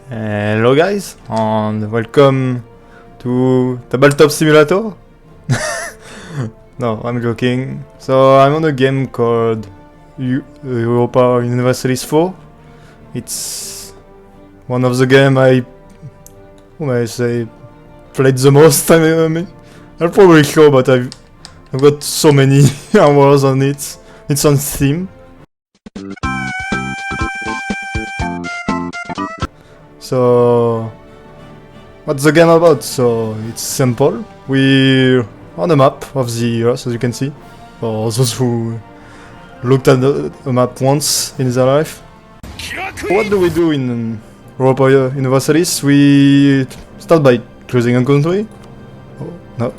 Hello guys, and welcome to Tabletop Simulator. No, I'm joking. So I'm on a game called Europa Universalis 4. It's one of the game I played the most. I'll probably show, but I've got so many hours on it. It's on Steam. So, what's the game about? So, it's simple. We're on a map of the Earth, as you can see. For those who looked at the map once in their life. What do we do in Europa Universalis? We start by choosing a country. Oh, no.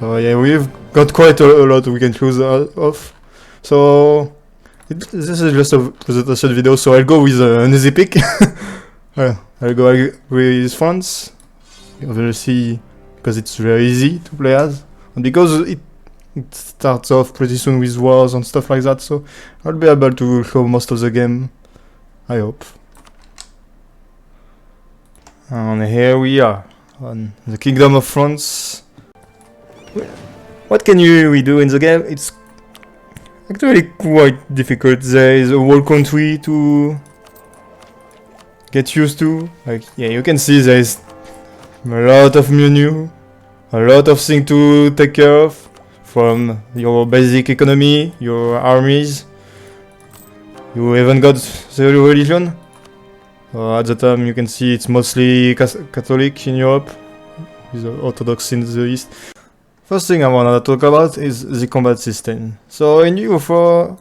Oh yeah, we've got quite a lot we can choose of. So, this is just a presentation video, so I'll go with an easy pick. I'll go with France. You'll see, because it's very easy to play as, and because it starts off pretty soon with wars and stuff like that, so I'll be able to show most of the game, I hope. And here we are, on the Kingdom of France. What can we do in the game? It's actually quite difficult. There is a whole country to get used to. Like, yeah, you can see there is a lot of menu, a lot of things to take care of, from your basic economy, your armies. You even got the religion. At the time you can see it's mostly Catholic in Europe, with the Orthodox in the East. First thing I wanna talk about is the combat system. So in EU4,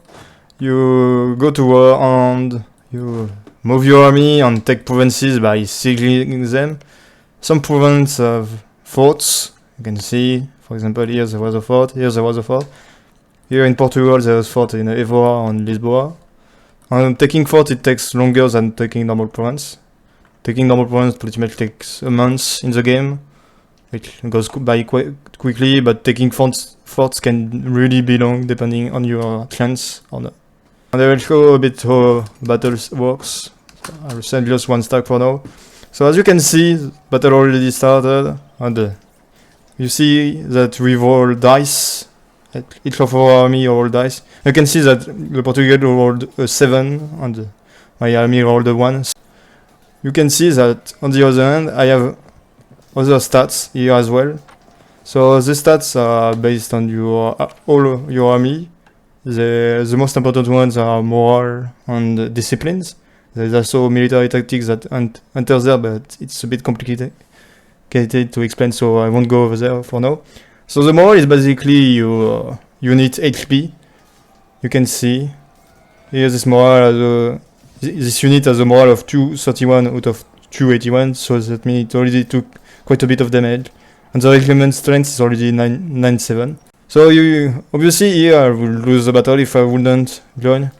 you go to war and you move your army and take provinces by sieging them. Some provinces have forts. You can see, for example, here there was a fort, here there was a fort. Here in Portugal there was a fort in Évora and Lisboa. And taking fort, it takes longer than taking normal province. Taking normal province pretty much takes a month in the game. It goes by quite quickly, but taking forts can really be long depending on your chance or not. And I will show a bit how battles works. I will send just one stack for now. So as you can see, battle already started, and you see that we roll dice. Each of our army roll dice. You can see that the Portugal rolled a 7 and my army rolled a 1. You can see that on the other hand I have other stats here as well. So the stats are based on your all your army. The most important ones are moral and disciplines. There's also military tactics that enter there, but it's a bit complicated to explain, so I won't go over there for now. So the moral is basically your unit HP. You can see here this moral this unit has a moral of 231 out of 281, so that means it already took quite a bit of damage. And the regiment strength is already 97. So you obviously here I will lose the battle if I wouldn't join.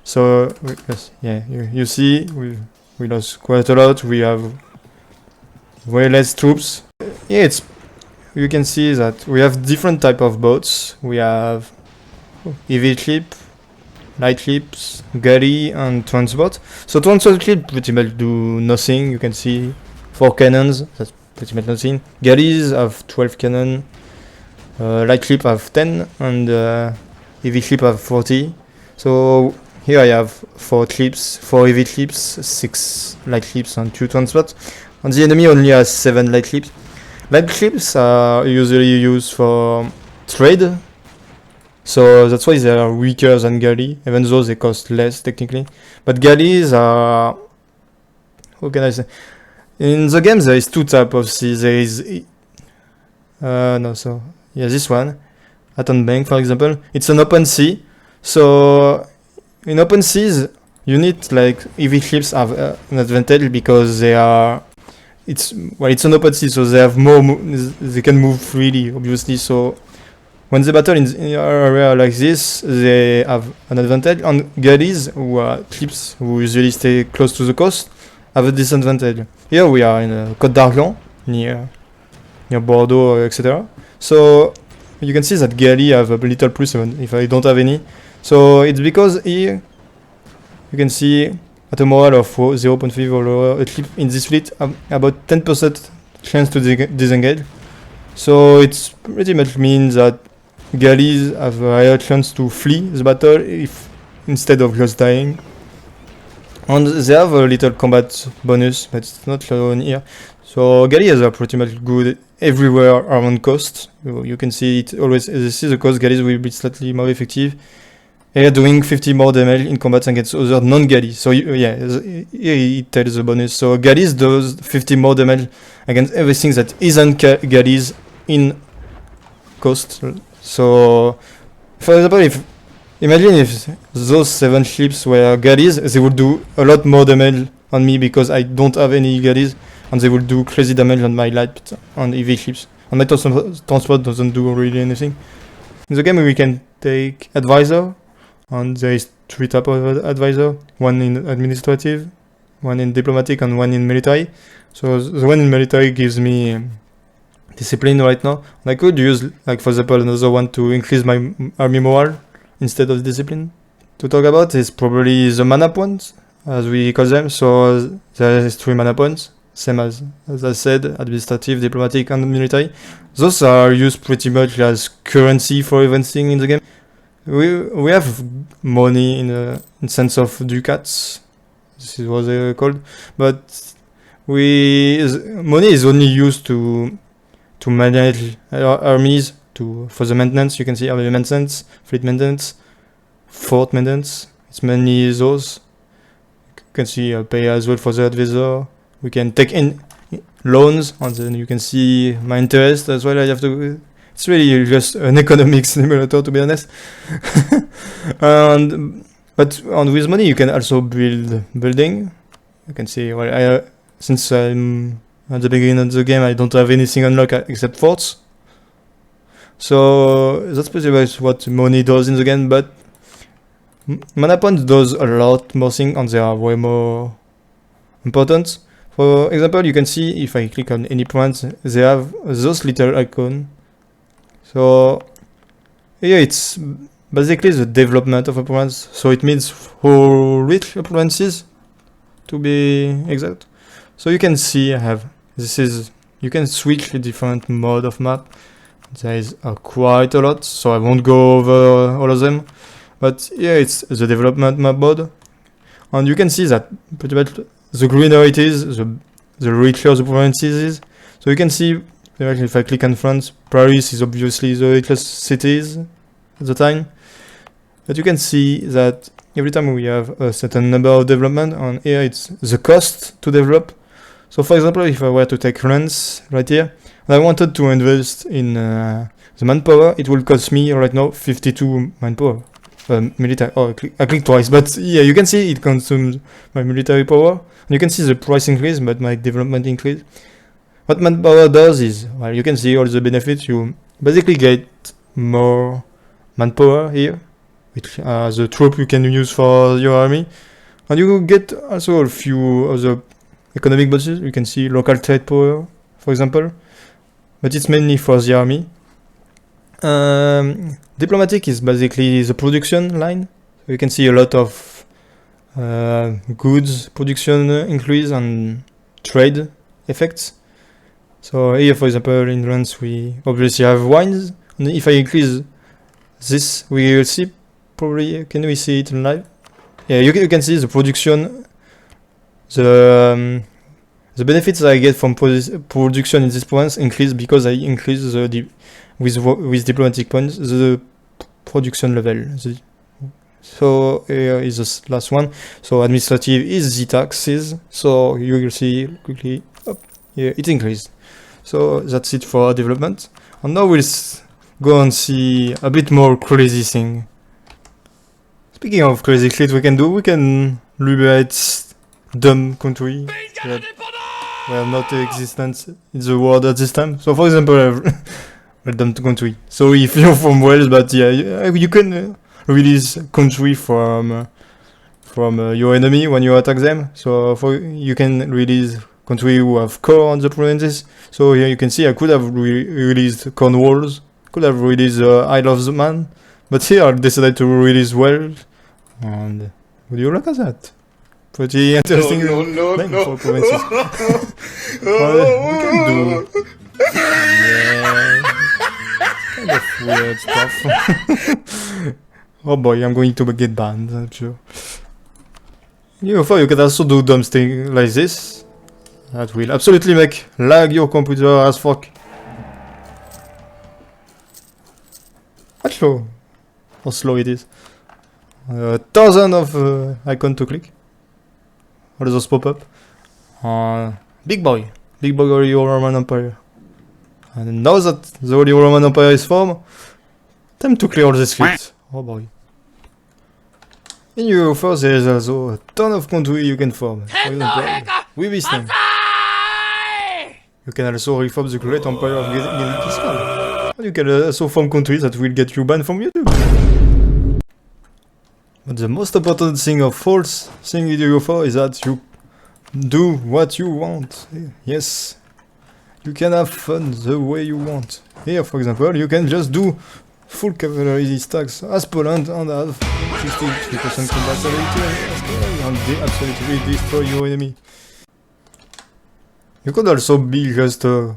So yes, yeah, you see we lost quite a lot. We have way less troops. Yeah, you can see that we have different type of boats. We have heavy ship, light ships, galley, and transport. So transport ship pretty much do nothing. You can see 4 cannons. That's pretty much nothing. Galleys have 12 cannon. Light ship have 10, and heavy ship have 40. So here I have 4 ships, 4 heavy ships, 6 light ships, and 2 transports. And the enemy only has 7 light ships. Light ships are usually used for trade, so that's why they are weaker than galley, even though they cost less technically. But galleys are, how can I say? In the game there is 2 types of seas. There is this one, Atom Bank for example. It's an open sea, so in open seas, you need like heavy ships have an advantage because they are. It's an open sea, so they have more. They can move freely, obviously. So when they battle in an area like this, they have an advantage. And galleys, who are ships who usually stay close to the coast, have a disadvantage. Here we are in Côte d'Argent, near Bordeaux, etc. So you can see that galley have a little plus even if I don't have any. So it's because here you can see at a morale of 0.5 or lower, a ship in this fleet have about 10% chance to disengage. So it pretty much means that galleys have a higher chance to flee the battle if instead of just dying. And they have a little combat bonus, but it's not shown here. So galleys are pretty much good everywhere around coast. You can see it always. This is the coast galleys will be slightly more effective. Here doing 50 more damage in combat against other non-galleys. So yeah, it tells the bonus. So galleys does 50 more damage against everything that isn't galleys in coast. So for example, imagine if those 7 ships were galleys, they would do a lot more damage on me because I don't have any galleys, and they would do crazy damage on my light and EV ships. And my transport doesn't do really anything. In the game we can take advisor, and there is 3 types of advisor, one in administrative, one in diplomatic, and one in military. So the one in military gives me discipline right now. And I could use, like for example, another one to increase my army morale instead of discipline. To talk about is probably the mana points, as we call them. So there is 3 mana points, same as I said, administrative, diplomatic, and military. Those are used pretty much as currency for everything in the game. We have money in sense of ducats. This is what they're called, but money is only used to manage our armies, for the maintenance. You can see army maintenance, fleet maintenance, fort maintenance. It's mainly those. You can see pay as well for the advisor. We can take in loans, and then you can see my interest as well. I have to. It's really just an economic simulator, to be honest. But with money you can also build building. You can see, well, since I'm at the beginning of the game, I don't have anything unlocked except forts. So that's pretty much what money does in the game. But mana points does a lot more things, and they are way more important. For example, you can see if I click on any points, they have those little icons. So here it's basically the development of a province. So it means how rich a province is, to be exact. So you can see you can switch a different mode of map. There is quite a lot, so I won't go over all of them. But yeah, it's the development map mode. And you can see that pretty much the greener it is, the richer the province is. So you can see, if I click on France, Paris is obviously the richest cities at the time. But you can see that every time we have a certain number of development, and here it's the cost to develop. So for example, if I were to take France right here, and I wanted to invest in the manpower, it will cost me right now 52 manpower. Military. Oh, I click twice, but yeah, you can see it consumes my military power. And you can see the price increase, but my development increase. What manpower does is, well, you can see all the benefits. You basically get more manpower here, which the troop you can use for your army, and you get also a few other economic bonuses. You can see local trade power, for example, but it's mainly for the army. Diplomatic is basically the production line. So you can see a lot of goods production increase and trade effects. So here, for example, in France, we obviously have wines. And if I increase this, we will see probably. Can we see it in live? Yeah, you can see the production, the benefits I get from production in this province increase because I increase with diplomatic points the production level. So here is the last one. So administrative is the taxes. So you will see quickly. Yeah, it increased. So that's it for development. And now we'll go and see a bit more crazy thing. Speaking of crazy shit we can liberate dumb country that were not existent in the world at this time. So for example, a dumb country. So if you're from Wales, but yeah, you can release country from your enemy when you attack them. So you can release country who have core on the provinces. So here you can see I could have released Cornwalls, could have released Isle of Man, but here I decided to release Wales. And would you look at that? pretty interesting name for provinces. We can do kind of weird stuff. Oh boy, I'm going to get banned, I'm sure. You can also do dumb things like this. That will absolutely make lag your computer as fuck. Watch how slow it is. 1,000 of icons to click. All those pop up. Big boy Holy Roman Empire. And now that the Holy Roman Empire is formed, time to clear all this shit. Oh boy. In EU4 there is also a ton of countries you can form. For example, with this name. You can also reform the Great Empire of Genghis Khan. You can also form countries that will get you banned from YouTube. But the most important thing of false thing in EU4 is that you do what you want. Yes, you can have fun the way you want. Here, for example, you can just do full cavalry stacks as Poland and have 63% combat ability and they absolutely destroy your enemy. You could also be just a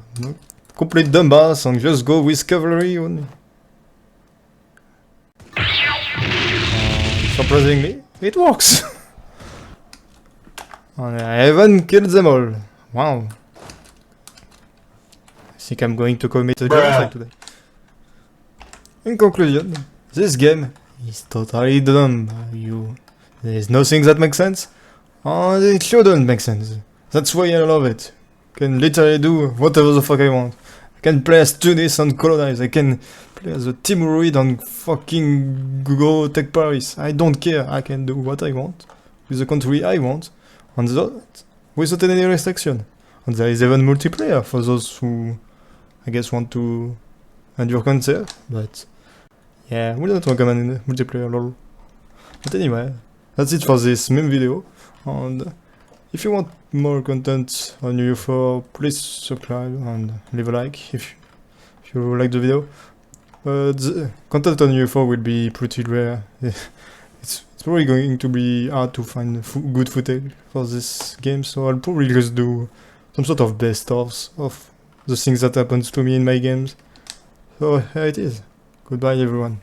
complete dumbass and just go with cavalry only. Surprisingly, it works! And I even killed them all. Wow. I think I'm going to commit a genocide today. In conclusion, this game is totally dumb. There's nothing that makes sense, and it shouldn't make sense. That's why I love it. I can literally do whatever the fuck I want. I can play as Tunis and colonize. I can play as a Timurid and fucking go take Paris. I don't care. I can do what I want with the country I want, and that without any restriction. And there is even multiplayer for those who, I guess, want to endure cancer. But yeah, we don't recommend multiplayer lol. But anyway, that's it for this meme video. And if you want more content on EU4, please subscribe and leave a like if you like the video. The content on EU4 will be pretty rare. It's probably going to be hard to find good footage for this game, so I'll probably just do some sort of best-ofs of the things that happens to me in my games. So here it is. Goodbye everyone.